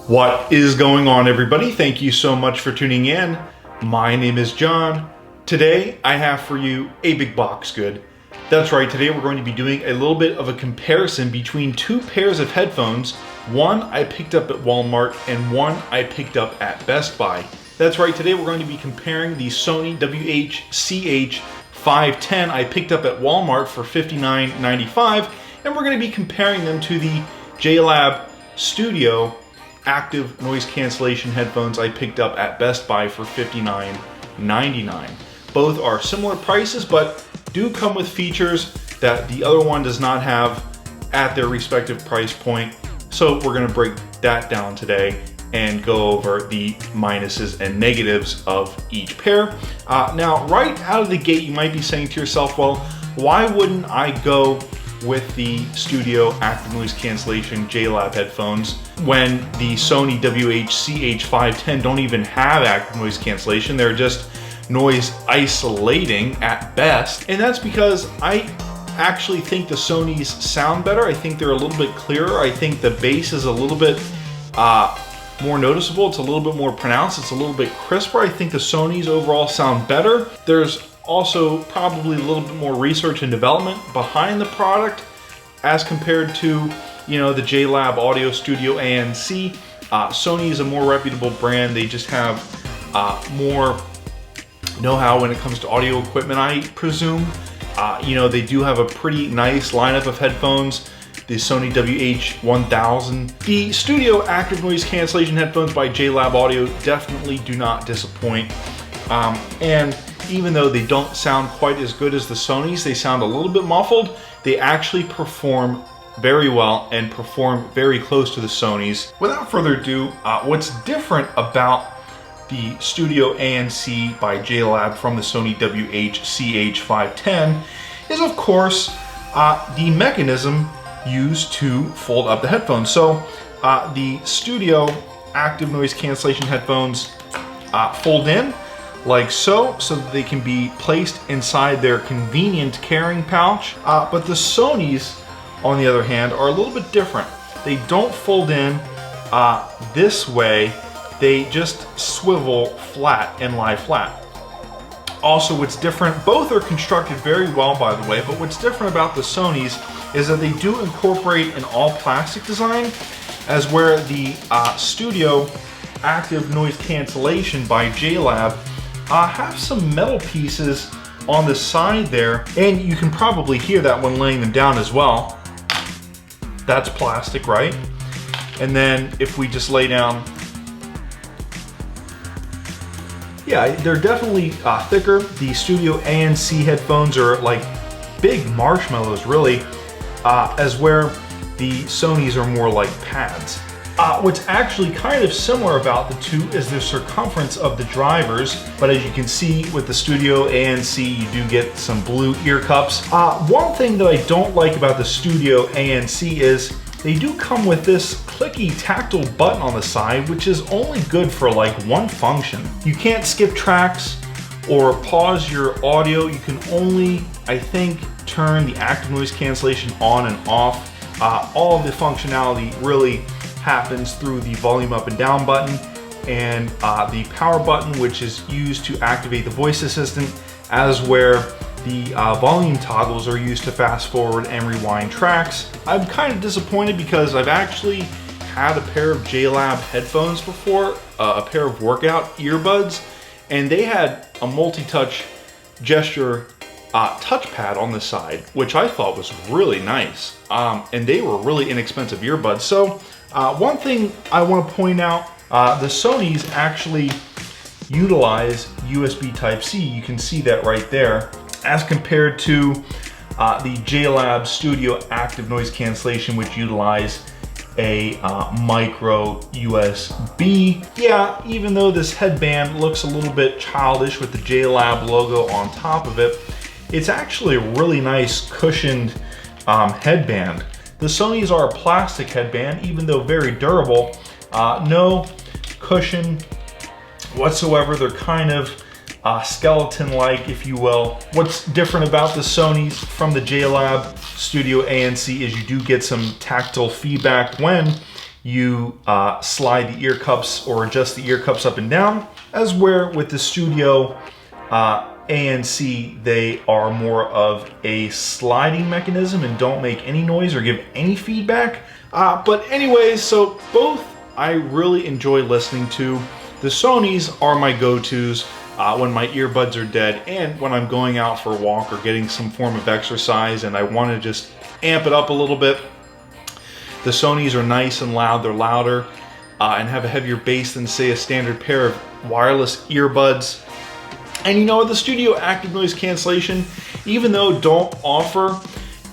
What is going on, everybody? Thank you so much for tuning in. My name is John. Today I have for you a big box good. That's right, today we're going to be doing a little bit of a comparison between two pairs of headphones. One I picked up at Walmart and one I picked up at Best Buy. That's right, today we're going to be comparing the Sony CH510 I picked up at Walmart for $59.95, and we're going to be comparing them to the JLab Studio active noise cancellation headphones I picked up at Best Buy for $59.99. Both are similar prices, but do come with features that the other one does not have at their respective price point. So we're going to break that down today and go over the minuses and negatives of each pair. Now, right out of the gate, you might be saying to yourself, well, why wouldn't I go with the Studio active noise cancellation JLab headphones when the Sony CH510 don't even have active noise cancellation? They're just noise isolating at best. And that's because I actually think the Sonys sound better. I think they're a little bit clearer. I think the bass is a little bit more noticeable. It's a little bit more pronounced. It's a little bit crisper. I think the Sonys overall sound better. There's also probably a little bit more research and development behind the product as compared to, you know, the JLab Audio Studio ANC. Sony is a more reputable brand. They just have more know-how when it comes to audio equipment, I presume. You know, they do have a pretty nice lineup of headphones. The Sony WH-1000. The Studio active noise cancellation headphones by JLab Audio definitely do not disappoint. And even though they don't sound quite as good as the Sonys, they sound a little bit muffled, they actually perform very well and perform very close to the Sonys. Without further ado, what's different about the Studio ANC by JLab from the Sony WH-CH510 is, of course, the mechanism used to fold up the headphones. So the Studio active noise cancellation headphones fold in like so that they can be placed inside their convenient carrying pouch. But the Sonys, on the other hand, are a little bit different. They don't fold in this way. They just swivel flat and lie flat. Also, what's different, both are constructed very well, by the way, but what's different about the Sonys is that they do incorporate an all-plastic design, as where the Studio active noise cancellation by JLab have some metal pieces on the side there, and you can probably hear that when laying them down as well. That's plastic, right? And then if we just lay down, yeah, they're definitely thicker. The Studio ANC headphones are like big marshmallows, really, as where the Sonys are more like pads. What's actually kind of similar about the two is the circumference of the drivers, but as you can see with the Studio ANC, you do get some blue ear cups. One thing that I don't like about the Studio ANC is they do come with this clicky tactile button on the side, which is only good for like one function. You can't skip tracks or pause your audio. You can only, I think, turn the active noise cancellation on and off. All of the functionality really happens through the volume up and down button and the power button, which is used to activate the voice assistant, as where the volume toggles are used to fast forward and rewind tracks. I'm kind of disappointed because I've actually had a pair of JLab headphones before, a pair of workout earbuds, and they had a multi-touch gesture touchpad on the side, which I thought was really nice. And they were really inexpensive earbuds. So one thing I want to point out, the Sonys actually utilize USB Type-C. You can see that right there, as compared to the JLab Studio active noise cancellation, which utilize a micro USB. Yeah, even though this headband looks a little bit childish with the JLab logo on top of it, it's actually a really nice cushioned headband. The Sonys are a plastic headband, even though very durable. No cushion whatsoever. They're kind of skeleton-like, if you will. What's different about the Sonys from the JLab Studio ANC is you do get some tactile feedback when you slide the ear cups or adjust the ear cups up and down, as where with the Studio ANC, they are more of a sliding mechanism and don't make any noise or give any feedback. But anyways, so both I really enjoy listening to. The Sonys are my go-tos when my earbuds are dead and when I'm going out for a walk or getting some form of exercise and I want to just amp it up a little bit. The Sonys are nice and loud. They're louder and have a heavier bass than, say, a standard pair of wireless earbuds. And you know, the Studio active noise cancellation, even though don't offer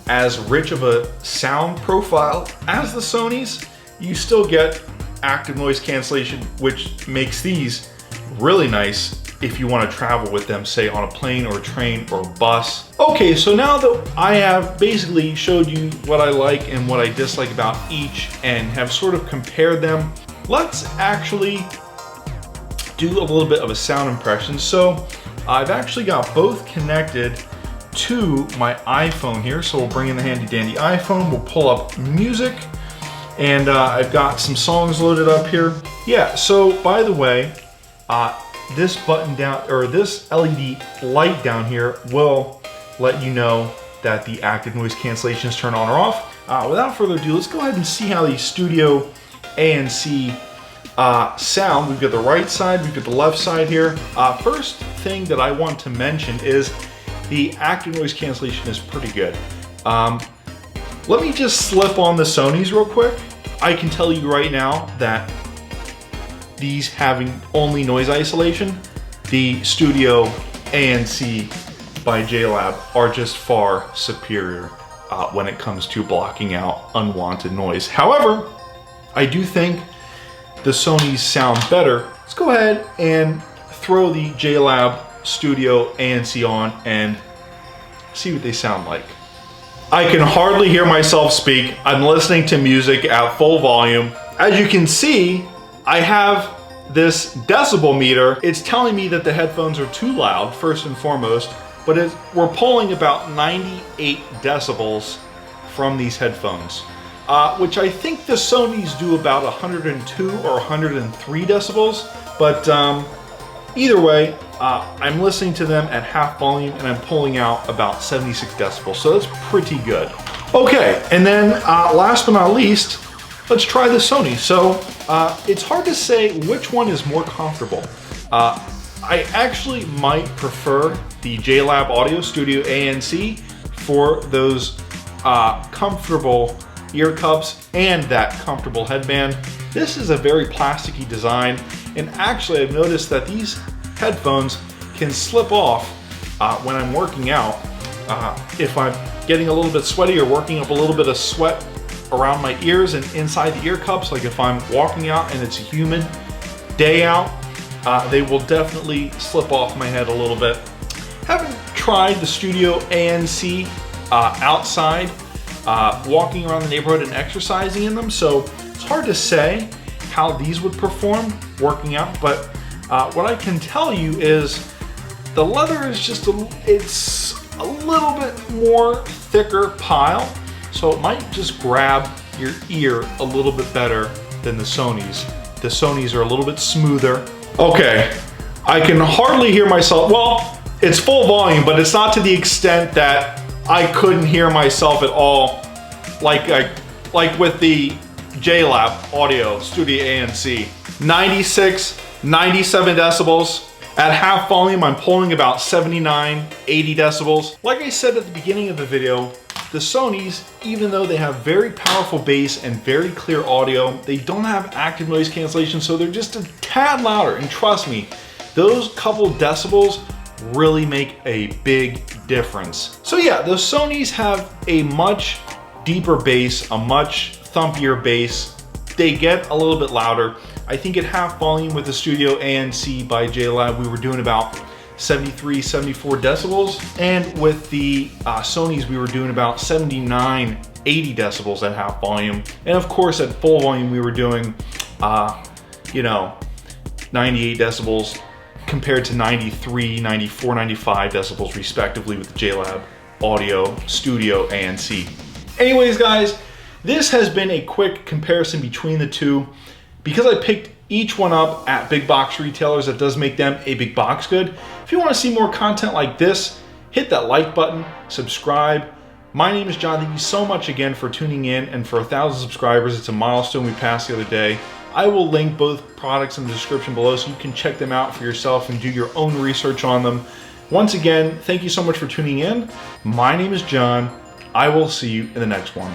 as rich of a sound profile as the Sonys, you still get active noise cancellation, which makes these really nice if you want to travel with them, say on a plane or a train or a bus. Okay, so now that I have basically showed you what I like and what I dislike about each and have sort of compared them, let's actually do a little bit of a sound impression. So I've actually got both connected to my iPhone here. So we'll bring in the handy dandy iPhone, we'll pull up music, and I've got some songs loaded up here. Yeah, so by the way, this button down, or this LED light down here will let you know that the active noise cancellation is turned on or off. Without further ado, let's go ahead and see how the Studio ANC sound. We've got the right side, we've got the left side here. First thing that I want to mention is the active noise cancellation is pretty good. Let me just slip on the Sonys real quick. I can tell you right now that these having only noise isolation, the Studio ANC by JLab are just far superior when it comes to blocking out unwanted noise. However, I do think the Sonys sound better. Let's go ahead and throw the JLab Studio ANC on and see what they sound like. I can hardly hear myself speak. I'm listening to music at full volume. As you can see, I have this decibel meter. It's telling me that the headphones are too loud, first and foremost, but we're pulling about 98 decibels from these headphones. Which I think the Sonys do about 102 or 103 decibels, but either way, I'm listening to them at half volume and I'm pulling out about 76 decibels, so that's pretty good. Okay, and then last but not least, let's try the Sony. So it's hard to say which one is more comfortable. I actually might prefer the JLab Audio Studio ANC for those comfortable ear cups and that comfortable headband. This is a very plasticky design, and actually I've noticed that these headphones can slip off when I'm working out. If I'm getting a little bit sweaty or working up a little bit of sweat around my ears and inside the ear cups, like if I'm walking out and it's a humid day out, they will definitely slip off my head a little bit. Haven't tried the Studio ANC outside, walking around the neighborhood and exercising in them, so it's hard to say how these would perform working out, but what I can tell you is the leather is just it's a little bit more thicker pile, so it might just grab your ear a little bit better than the Sonys. The Sonys are a little bit smoother. Okay, I can hardly hear myself. Well, it's full volume, but it's not to the extent that I couldn't hear myself at all, like with the JLab Audio Studio ANC. 96, 97 decibels. At half volume, I'm pulling about 79, 80 decibels. Like I said at the beginning of the video, the Sonys, even though they have very powerful bass and very clear audio, they don't have active noise cancellation, so they're just a tad louder. And trust me, those couple decibels really make a big difference. So yeah, the Sonys have a much deeper bass, a much thumpier bass. They get a little bit louder. I think at half volume with the Studio ANC by JLab, we were doing about 73, 74 decibels. And with the Sonys, we were doing about 79, 80 decibels at half volume. And of course, at full volume, we were doing, 98 decibels compared to 93, 94, 95 decibels respectively with the JLab Audio Studio ANC. Anyways, guys, this has been a quick comparison between the two. Because I picked each one up at big box retailers, that does make them a big box good. If you want to see more content like this, hit that like button, subscribe. My name is John. Thank you so much again for tuning in, and for 1,000 subscribers, it's a milestone we passed the other day. I will link both products in the description below so you can check them out for yourself and do your own research on them. Once again, thank you so much for tuning in. My name is John. I will see you in the next one.